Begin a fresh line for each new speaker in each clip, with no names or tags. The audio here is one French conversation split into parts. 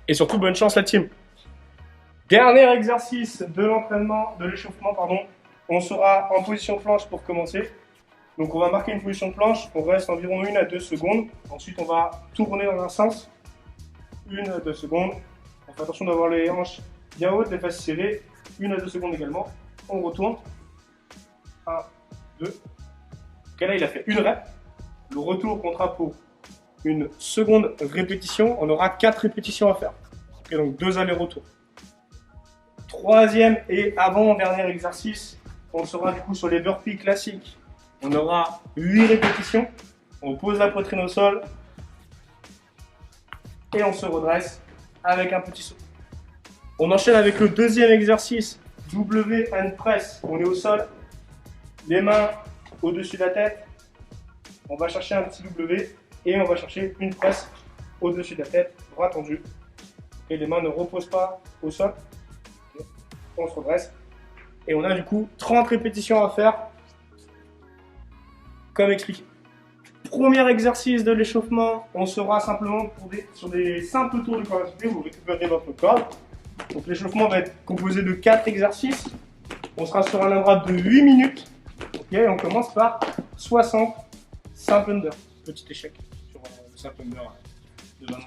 Et surtout, bonne chance la team. Dernier exercice de l'entraînement, de l'échauffement, pardon. On sera en position planche pour commencer. Donc on va marquer une position de planche, on reste environ 1 à 2 secondes. Ensuite on va tourner dans un sens, 1 à 2 secondes. On fait attention d'avoir les hanches bien hautes, les fesses serrées, 1 à 2 secondes également. On retourne, 1, 2. Ok, là il a fait une rep. Le retour comptera pour une seconde répétition. On aura 4 répétitions à faire. Ok, donc 2 allers-retours. Troisième et avant-dernier exercice, on sera du coup sur les burpees classiques. On aura 8 répétitions. On pose la poitrine au sol et on se redresse avec un petit saut. On enchaîne avec le deuxième exercice, W hand press. On est au sol, les mains au-dessus de la tête. On va chercher un petit W et on va chercher une presse au-dessus de la tête, bras tendus. Et les mains ne reposent pas au sol. On se redresse. Et on a du coup 30 répétitions à faire, comme expliqué. Premier exercice de l'échauffement, on sera simplement sur des simples tours de corde à souder, vous récupérez votre corde. Donc l'échauffement va être composé de 4 exercices. On sera sur un intervalle de 8 minutes. Okay, on commence par 60 simple under. Petit échec sur le simple under de 20 ans.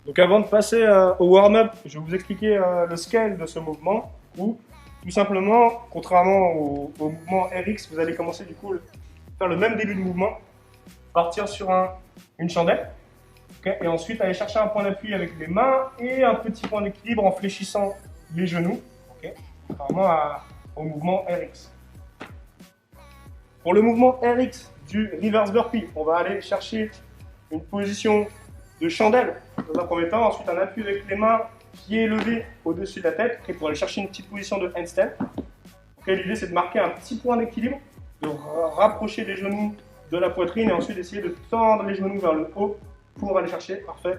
Donc avant de passer au warm-up, je vais vous expliquer le scale de ce mouvement où tout simplement, contrairement au mouvement RX, vous allez commencer du coup faire le même début de mouvement, partir sur une chandelle, okay, et ensuite aller chercher un point d'appui avec les mains et un petit point d'équilibre en fléchissant les genoux, okay, contrairement au mouvement RX. Pour le mouvement RX du reverse burpee, on va aller chercher une position de chandelle dans un premier temps, ensuite un appui avec les mains, pieds levés au-dessus de la tête, okay, pour aller chercher une petite position de handstand. Okay, l'idée c'est de marquer un petit point d'équilibre, de rapprocher les genoux de la poitrine et ensuite d'essayer de tendre les genoux vers le haut pour aller chercher, parfait,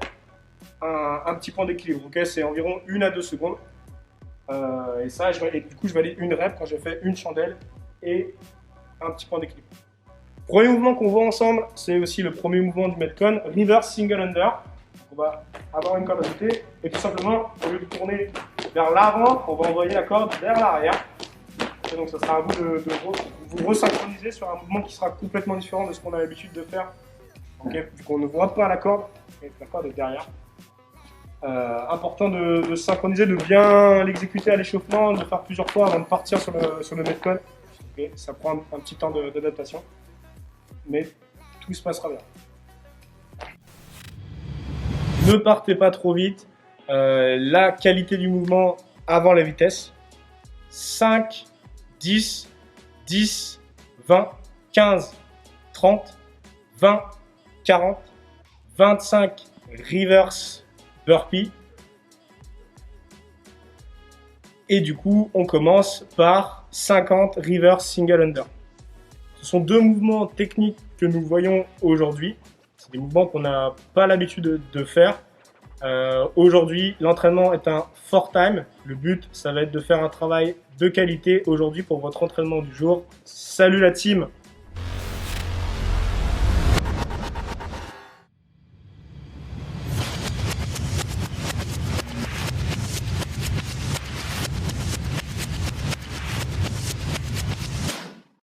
un petit point d'équilibre. Okay, c'est environ 1 à 2 secondes. Et ça, du coup je valide une rep quand j'ai fait une chandelle et un petit point d'équilibre. Premier mouvement qu'on voit ensemble, c'est aussi le premier mouvement du Metcon, reverse single under. On va avoir une corde à sauter et tout simplement, au lieu de tourner vers l'avant, on va envoyer la corde vers l'arrière. Et donc ça sera à vous de vous resynchroniser sur un mouvement qui sera complètement différent de ce qu'on a l'habitude de faire. Okay, vu qu'on ne voit pas la corde, et la corde est derrière. Important de synchroniser, de bien l'exécuter à l'échauffement, de le faire plusieurs fois avant de partir sur le Metcon. Okay, ça prend un petit temps d'adaptation, mais tout se passera bien. Ne partez pas trop vite. La qualité du mouvement avant la vitesse. 5, 10, 10, 20, 15, 30, 20, 40, 25 reverse burpee. Et du coup, on commence par 50 reverse single under. Ce sont deux mouvements techniques que nous voyons aujourd'hui. C'est des mouvements qu'on n'a pas l'habitude de faire. Aujourd'hui, l'entraînement est un for time. Le but, ça va être de faire un travail de qualité aujourd'hui pour votre entraînement du jour. Salut la team!